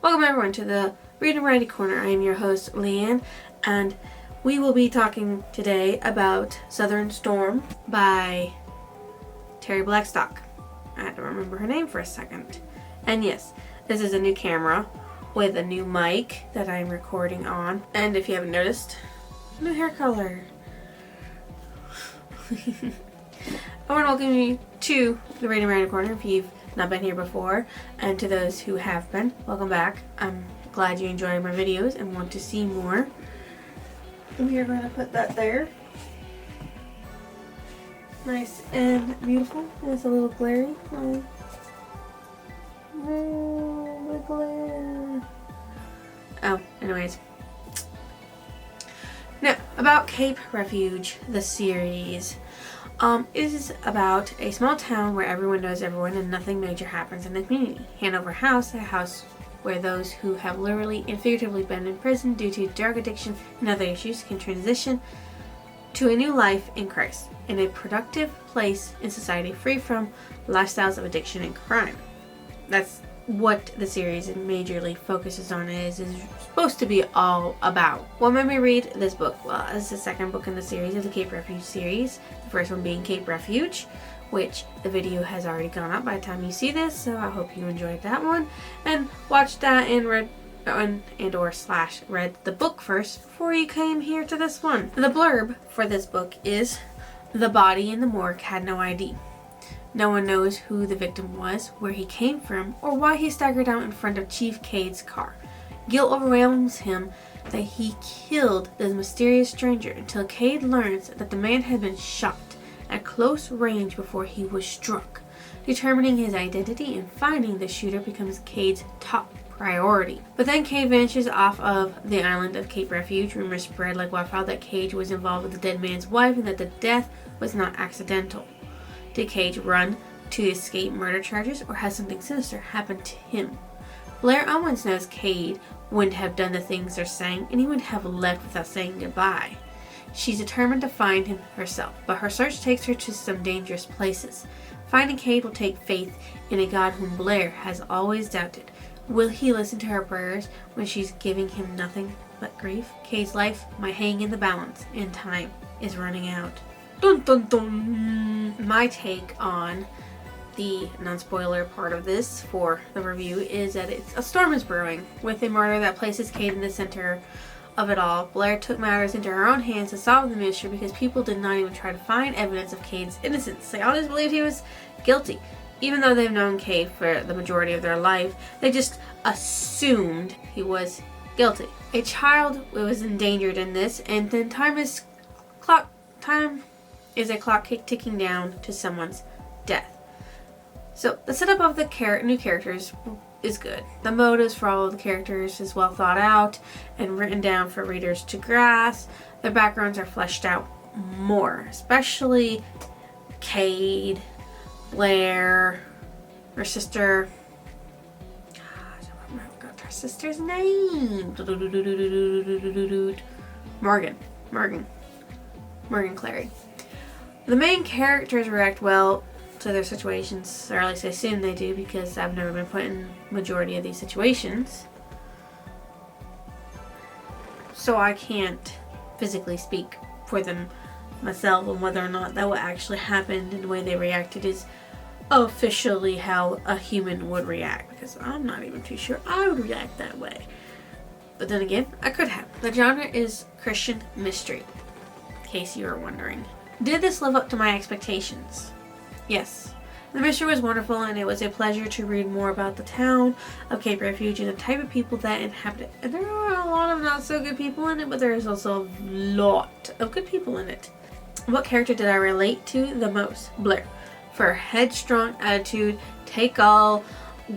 Welcome everyone to the Read and Writing Corner. I am your host, Leanne, and we will be talking today about Southern Storm by Terry Blackstock. I had to remember her name for a second. And yes, this is a new camera with a new mic that I'm recording on. And if you haven't noticed, new hair color. I want to welcome you to the Read and Writing Corner if you've not been here before, and to those who have been, welcome back. I'm glad you enjoy my videos and want to see more. We are going to put that there. Nice and beautiful. It's a little glary. Oh, the glare. Oh, anyways. Now, about Cape Refuge, the series. It is about a small town where everyone knows everyone and nothing major happens in the community. Hanover House, a house where those who have literally and figuratively been in prison due to drug addiction and other issues can transition to a new life in Christ, in a productive place in society free from lifestyles of addiction and crime. That's what the series majorly focuses on is supposed to be all about. What made me read this book? Well, it's the second book in the series of the Cape Refuge series. The first one being Cape Refuge, which the video has already gone up by the time you see this, so I hope you enjoyed that one and watched that and read the book first before you came here to this one. The blurb for this book is, "The body in the morgue had no ID. No one knows who the victim was, where he came from, or why he staggered out in front of Chief Cade's car. Guilt overwhelms him that he killed this mysterious stranger until Cade learns that the man had been shot at close range before he was struck. Determining his identity and finding the shooter becomes Cade's top priority. But then Cade vanishes off of the island of Cape Refuge. Rumors spread like wildfire that Cade was involved with the dead man's wife and that the death was not accidental. Did Cade run to escape murder charges, or has something sinister happened to him? Blair Owens knows Cade wouldn't have done the things they're saying, and he wouldn't have left without saying goodbye. She's determined to find him herself, but her search takes her to some dangerous places. Finding Cade will take faith in a God whom Blair has always doubted. Will he listen to her prayers when she's giving him nothing but grief? Cade's life might hang in the balance, and time is running out. Dun dun dun! My take on the non-spoiler part of this for the review is that a storm is brewing with a murder that places Cade in the center of it all. Blair took matters into her own hands to solve the mystery because people did not even try to find evidence of Cade's innocence. They all just believed he was guilty. Even though they've known Cade for the majority of their life, they just assumed he was guilty. A child was endangered in this, and then time is a clock ticking down to someone's death. So the setup of the new characters is good. The motives for all of the characters is well thought out and written down for readers to grasp. Their backgrounds are fleshed out more, especially Cade, Blair, her sister. I forgot her sister's name. Morgan Clary. The main characters react well to their situations, or at least I assume they do, because I've never been put in majority of these situations. So I can't physically speak for them myself on whether or not that what actually happened and the way they reacted is officially how a human would react, because I'm not even too sure I would react that way. But then again, I could have. The genre is Christian mystery, in case you were wondering. Did this live up to my expectations? Yes. The mystery was wonderful, and it was a pleasure to read more about the town of Cape Refuge and the type of people that inhabit it. And there are a lot of not so good people in it, but there is also a lot of good people in it. What character did I relate to the most? Blair. For her headstrong attitude, take all,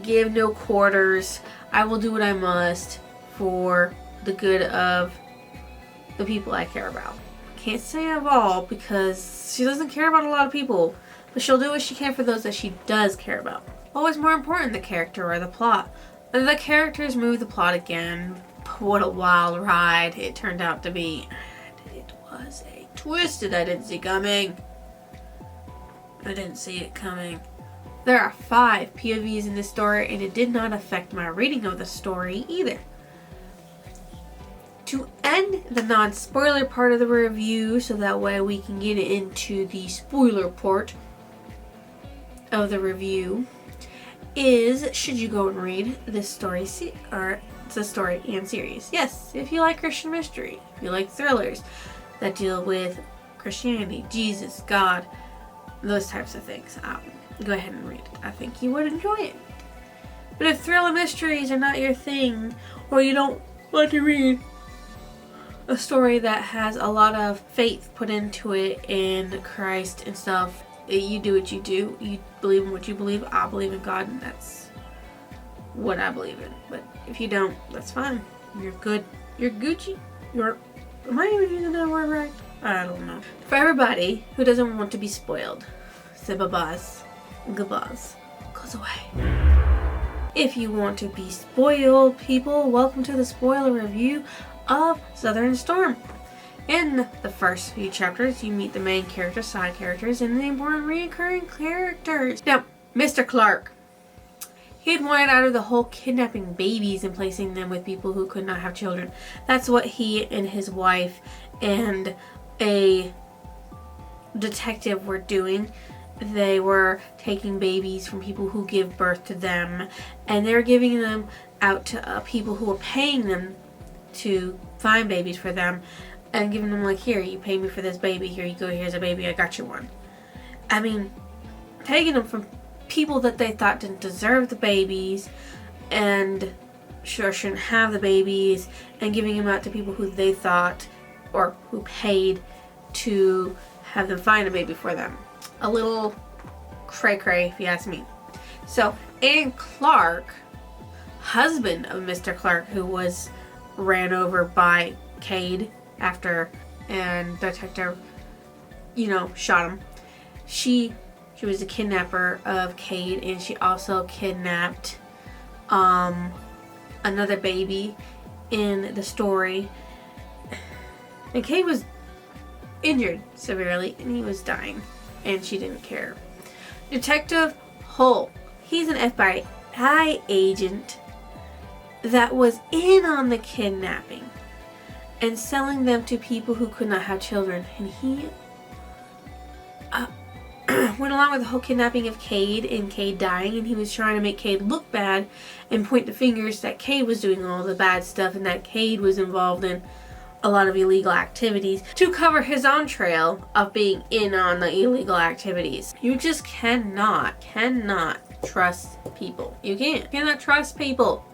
give no quarters, I will do what I must for the good of the people I care about. Can't say of all, because she doesn't care about a lot of people, but she'll do what she can for those that she does care about. Always more important, the character or the plot. And the characters move the plot again. What a wild ride it turned out to be. And it was a twist that I didn't see coming. I didn't see it coming. There are 5 POVs in this story, and it did not affect my reading of the story either. To end the non-spoiler part of the review, so that way we can get into the spoiler part of the review, is should you go and read this story or the story and series. Yes, if you like Christian mystery, if you like thrillers that deal with Christianity, Jesus, God, those types of things, go ahead and read it. I think you would enjoy it. But if thriller mysteries are not your thing, or you don't want to read a story that has a lot of faith put into it in Christ and stuff, you do what you do. You believe in what you believe. I believe in God, and that's what I believe in. But if you don't, that's fine. You're good. You're Gucci. Am I even using that word right? I don't know. For everybody who doesn't want to be spoiled, say bye-byes, goodbyes, goes away. If you want to be spoiled, people, welcome to the spoiler review of Southern Storm. In the first few chapters, you meet the main characters, side characters, and the important recurring characters. Now, Mr. Clark, he had wanted out of the whole kidnapping babies and placing them with people who could not have children. That's what he and his wife and a detective were doing. They were taking babies from people who give birth to them, and they were giving them out to people who were paying them to find babies for them, and giving them, like, here, you pay me for this baby, here you go, here's a baby, I got you one. I mean, taking them from people that they thought didn't deserve the babies and sure shouldn't have the babies, and giving them out to people who they thought or who paid to have them find a baby for them. A little cray-cray, if you ask me. So, Ann Clark, husband of Mr. Clark, who was ran over by Cade after and detective, shot him. She was a kidnapper of Cade, and she also kidnapped another baby in the story. And Cade was injured severely, and he was dying, and she didn't care. Detective Hull, he's an FBI agent that was in on the kidnapping and selling them to people who could not have children. And he went along with the whole kidnapping of Cade and Cade dying, and he was trying to make Cade look bad and point the fingers that Cade was doing all the bad stuff and that Cade was involved in a lot of illegal activities to cover his own trail of being in on the illegal activities. You just cannot trust people. You cannot trust people.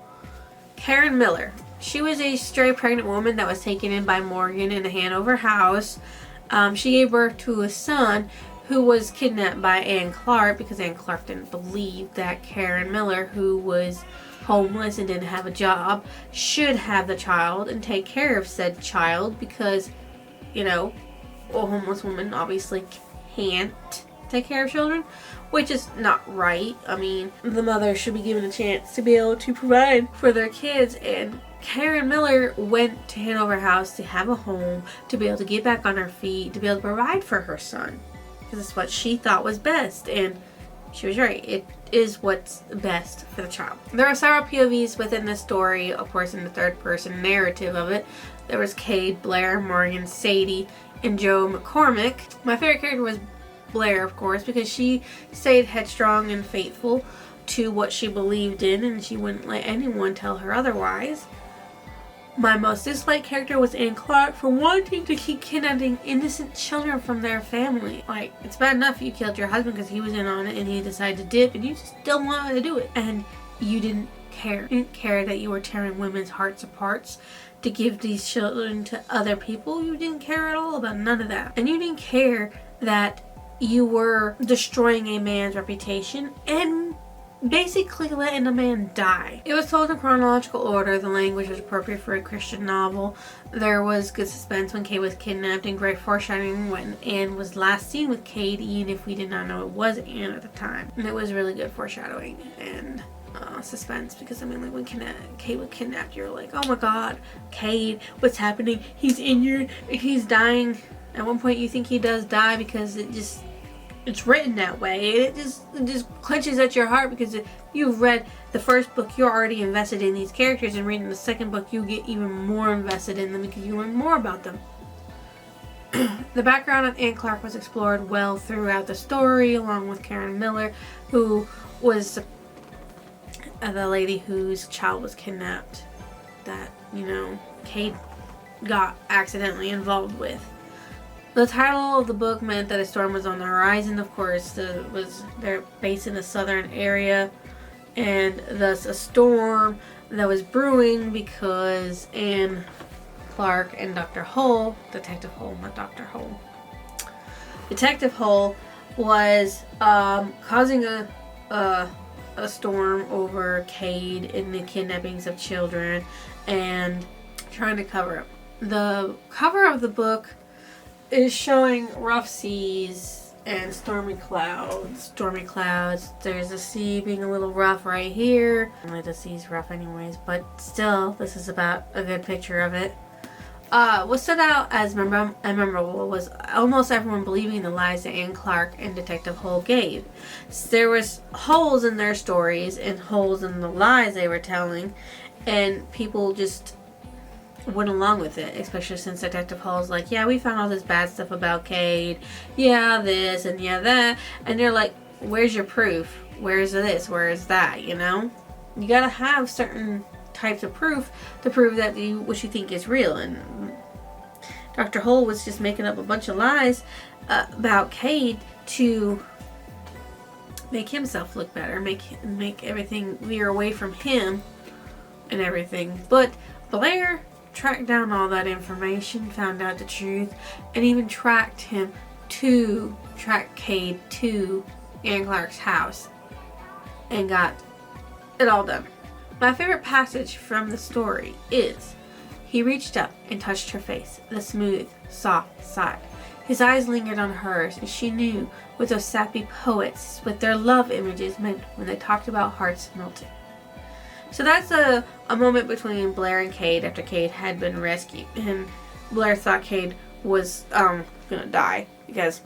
Karen Miller. She was a stray pregnant woman that was taken in by Morgan in a Hanover house. She gave birth to a son who was kidnapped by Ann Clark because Ann Clark didn't believe that Karen Miller, who was homeless and didn't have a job, should have the child and take care of said child because, a homeless woman obviously can't take care of children, which is not right. I mean, the mother should be given a chance to be able to provide for their kids, and Karen Miller went to Hanover House to have a home, to be able to get back on her feet, to be able to provide for her son, because it's what she thought was best, and she was right. It is what's best for the child. There are several POVs within the story, of course, in the third person narrative of it. There was Cade, Blair, Morgan, Sadie, and Joe McCormick. My favorite character was Blair, of course, because she stayed headstrong and faithful to what she believed in, and she wouldn't let anyone tell her otherwise. My most disliked character was Ann Clark for wanting to keep kidnapping innocent children from their family. Like, it's bad enough you killed your husband because he was in on it and he decided to dip, and you just still wanted to do it. And you didn't care. You didn't care that you were tearing women's hearts apart to give these children to other people. You didn't care at all about none of that. And you didn't care that you were destroying a man's reputation and basically letting a man die. It was told in chronological order. The language was appropriate for a Christian novel. There was good suspense when Cade was kidnapped and great foreshadowing when Anne was last seen with Cade, even if we did not know it was Anne at the time. And it was really good foreshadowing and suspense, because I mean, like, when Cade was kidnapped, you're like, oh my god, Cade, what's happening? He's injured, he's dying. At one point you think he does die because it just it's written that way. It just clenches at your heart because if you've read the first book, you're already invested in these characters, and reading the second book, you get even more invested in them because you learn more about them. The background of Anne Clark was explored well throughout the story, along with Karen Miller, who was the lady whose child was kidnapped that, Cade got accidentally involved with. The title of the book meant that a storm was on the horizon. Of course, they're based in the southern area, and thus a storm that was brewing because Anne Clark and Dr. Hull, Detective Hull, not Dr. Hull. Detective Hull was causing a storm over Cade and the kidnappings of children and trying to cover up. The cover of the book is showing rough seas and stormy clouds. There's a sea being a little rough right here. The sea's rough anyways, but still, this is about a good picture of it. What stood out as memorable was almost everyone believing the lies that Anne Clark and Detective Hull gave. There was holes in their stories and holes in the lies they were telling, and people just went along with it, especially since Detective Hull's like, yeah, we found all this bad stuff about Cade, yeah, this and yeah, that, and they're like, where's your proof? Where's this? Where's that? You gotta have certain types of proof to prove that what you think is real, and Dr. Hull was just making up a bunch of lies about Cade to make himself look better, make everything veer away from him and everything. But Blair tracked down all that information, found out the truth, and even tracked Cade to Anne Clark's house and got it all done. My favorite passage from the story is, he reached up and touched her face, the smooth, soft side. His eyes lingered on hers, and she knew what those sappy poets with their love images meant when they talked about hearts melting. So that's a moment between Blair and Cade after Cade had been rescued. And Blair thought Cade was gonna die because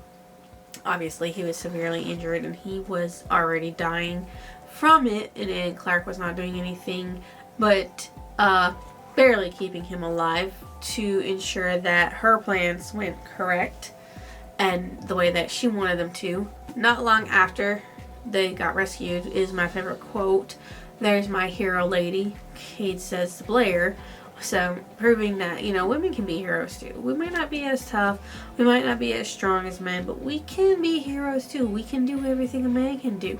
obviously he was severely injured and he was already dying from it. And Anne Clark was not doing anything but barely keeping him alive to ensure that her plans went correct and the way that she wanted them to. Not long after they got rescued is my favorite quote. There's my hero lady, Cade says to Blair. So, proving that, women can be heroes too. We might not be as tough, we might not be as strong as men, but we can be heroes too. We can do everything a man can do.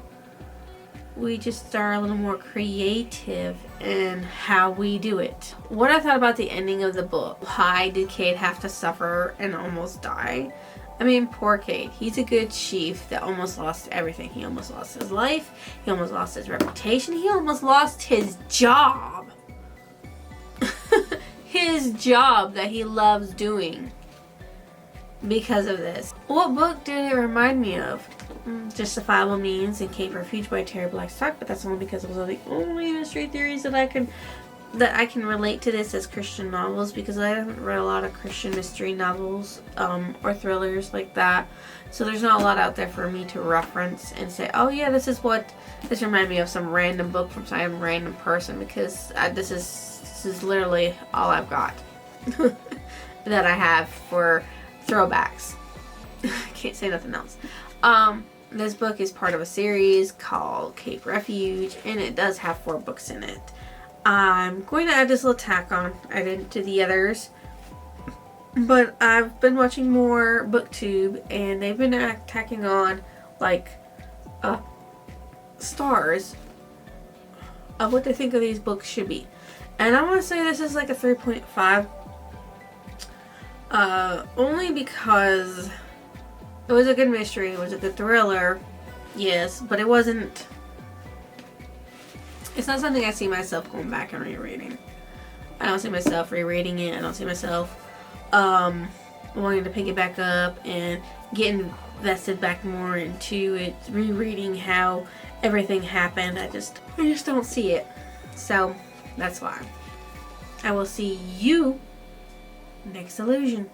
We just are a little more creative in how we do it. What I thought about the ending of the book. Why did Cade have to suffer and almost die? I mean, poor Cade. He's a good chief that almost lost everything. He almost lost his life. He almost lost his reputation. He almost lost his job. His job that he loves doing because of this. What book did it remind me of? Justifiable Means and Cape Refuge by Terry Blackstock, but that's only because those are the only mystery theories that I can relate to this as Christian novels, because I haven't read a lot of Christian mystery novels or thrillers like that. So there's not a lot out there for me to reference and say, oh yeah, this reminds me of some random book from some random person, because this is literally all I've got that I have for throwbacks. Can't say nothing else. This book is part of a series called Cape Refuge, and it does have 4 books in it. I'm going to add this little tack on. I didn't do the others, but I've been watching more BookTube, and they've been tacking on like stars of what they think of these books should be. And I want to say this is like a 3.5. Only because it was a good mystery, it was a good thriller, yes, but it's not something I see myself going back and rereading. I don't see myself rereading it. I don't see myself wanting to pick it back up and getting invested back more into it, rereading how everything happened. I just don't see it. So that's why. I will see you next illusion.